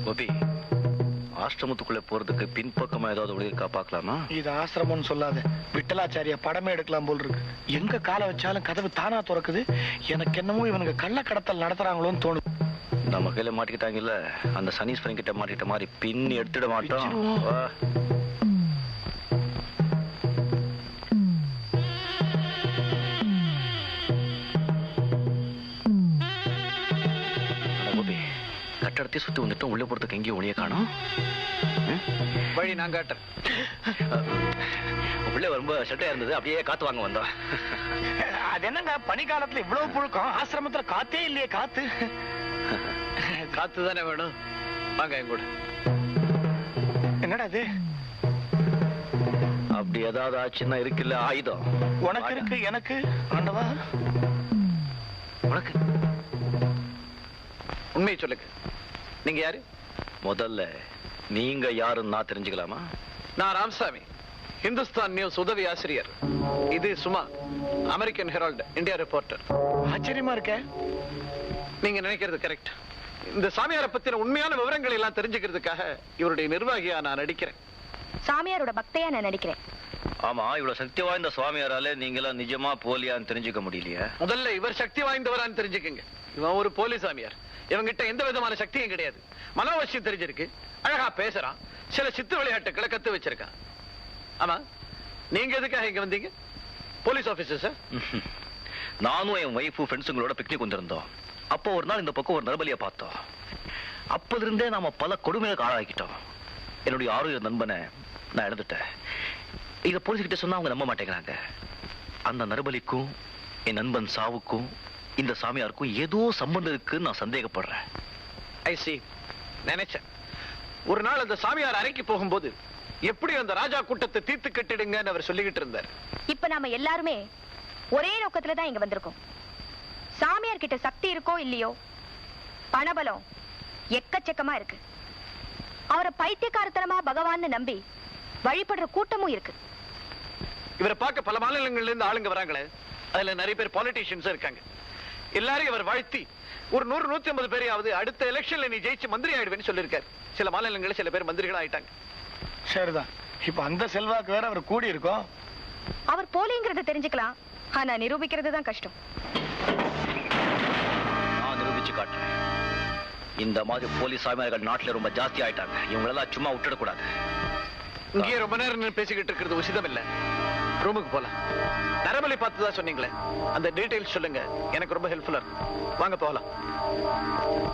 கோபி, ஆசிரமத்துக்குள்ள போறதுக்கு பின்பக்கமா ஏதாவது ஒளி இருக்கா பாக்கலாமா? இது ஆசிரமம்னு சொல்லாத, விட்டலாச்சாரிய படமே எடுக்கலாம் போல் இருக்கு. எங்க காலை வச்சாலும் கதவு தானா திறக்குது. எனக்கு என்னமோ இவனுக்கு கள்ள கடத்தல் நடத்துறாங்களோன்னு தோணுது. நம்ம கையில மாட்டிக்கிட்டாங்கல்ல, அந்த சனீஸ்வரன் கிட்ட மாட்டிட்ட மாதிரி பின்னி எடுத்துட மாட்டோம். கட்டடத்தை சுத்தி வந்துட்டோம். உள்ள போறதுக்கு எங்கேயும் ஒளிய காணோம். வழி நான் காட்டுறேன். உள்ள ரொம்ப சட்டையா இருந்தது, அப்படியே காத்து வாங்க வந்தோம். அது என்னங்க பனிக்காலத்துல இவ்வளவு புழுக்கம்? ஆசிரமத்துல காத்தே இல்லையே. காத்து காத்து தானே வேணும். வாங்க என் கூட. என்னடா அது? அப்படி ஏதாவது ஆச்சுன்னா இருக்குல்ல ஆயுதம். உனக்கு இருக்கு, எனக்கு ஆண்டவா. உனக்கு உண்மையை சொல்லுங்க, நீங்க யாரு? முதல்ல நீங்க யாருன்னு நான் தெரிஞ்சுக்கலாமா? நான் ராமசாமி, இந்துஸ்தான் நியூஸ் உதவி ஆசிரியர். இது Suma, American Herald India reporter. ஆச்சரியமா இருக்க. நீங்க நினைக்கிறது கரெக்ட். இந்த சாமியாரை பத்தின உண்மையான விவரங்களை எல்லாம் தெரிஞ்சுக்கிறதுக்காக இவருடைய நிர்வாகியா நான் நடிக்கிறேன். சாமியாரோட பக்தையா நான் நடிக்கிறேன். ஆமா, இவ்வளவு சக்தி வாய்ந்த சுவாமியாரால நீங்களா நிஜமா போலியான்னு தெரிஞ்சுக்க முடியலையா? முதல்ல இவர் சக்தி வாய்ந்தவரான்னு தெரிஞ்சுக்கங்க. இவன் ஒரு போலி சாமியார். இவங்கிட்ட எந்த விதமான சக்தியும் கிடையாது. மனோவசியம் தெரிஞ்சிருக்கு, அழகா பேசுறான், சில சித்து விளையாட்டுகளை கத்து வச்சிருக்கான். ஆமா, நீங்க எதுக்காக இங்க வந்தீங்க? Police officer sir. நானும் என் வைஃப் ஃப்ரெண்ட்ஸுங்களோட பிக்னிக் வந்திருந்தோம். அப்போ ஒரு நாள் இந்த பக்கம் ஒரு நரபலியை பார்த்தோம். அப்பல இருந்தே நாம பல கொடுமைகளுக்கு ஆளாக்கிட்டோம். என்னுடைய ஆரோக்கிய நண்பனை நான் இழந்துட்டேன். இத போலீஸ் கிட்ட சொன்னா அவங்க நம்ப மாட்டேங்கிறாங்க. அந்த நரபலிக்கும் என் நண்பன் சாவுக்கும் இந்த சாமியாருக்கும் ஏதோ சம்பந்தம் இருக்குன்னு நான் சந்தேகப்படுறேன். ஐ சி. நினைச்சேன் ஒரு நாள் அந்த சாமியார் அறைக்கு போகும்போது எப்படி அந்த ராஜா கூட்டத்தை தீர்த்து கட்டிடுங்கன்னு அவர் சொல்லிக்கிட்டு இருந்தார். இப்ப நாம எல்லாருமே ஒரே நோக்கத்துல தான் இங்க வந்திருக்கோம். சாமியார் கிட்ட சக்தி இருக்கோ இல்லையோ, பணபலம் எக்கச்சக்கமா இருக்கு. அவரை பைத்தியக்காரத்தனமா பகவான்னு நம்பி வழிபடுற கூட்டமும் இருக்கு. இவரை பார்க்க பல மாநிலங்கள்ல இருந்து ஆளுங்க வராங்களே, அதுல நிறைய பேர் பாலிட்டிஷியன்ஸ் இருக்காங்க. எல்லாரையும் அவர் வாழ்த்தி ஒரு 100-150 பேரையாவது அடுத்த எலெக்ஷன்ல நீ ஜெயிச்சு மந்திரி ஆயிடுவேன்னு சொல்லியிருக்காரு. சில மாநிலங்களில் சில பேர் மந்திரிகள் ஆயிட்டாங்க. சரிதான். இப்ப அந்த செல்வாக்கு வேற அவர் கூடி இருக்கும். அவர் போலிங்கிறத தெரிஞ்சுக்கலாம், ஆனா நிரூபிக்கிறது தான் கஷ்டம். நான் நிரூபிச்சு காட்டுறேன். இந்த மாதிரி போலீஸ் சாமியார்கள் நாட்டுல ரொம்ப ஜாஸ்தி ஆயிட்டாங்க. இவங்களெல்லாம் சும்மா விட்டுடக்கூடாது. இங்கேயே ரொம்ப நேரம் பேசிக்கிட்டு இருக்கிறது உசிதம் இல்ல. ரூமுக்கு போலாம். நரபலி பார்த்துதான் சொன்னீங்களே, அந்த டீடைல்ஸ் சொல்லுங்க, எனக்கு ரொம்ப ஹெல்ப்ஃபுல்லா இருக்கும். வாங்க போகலாம்.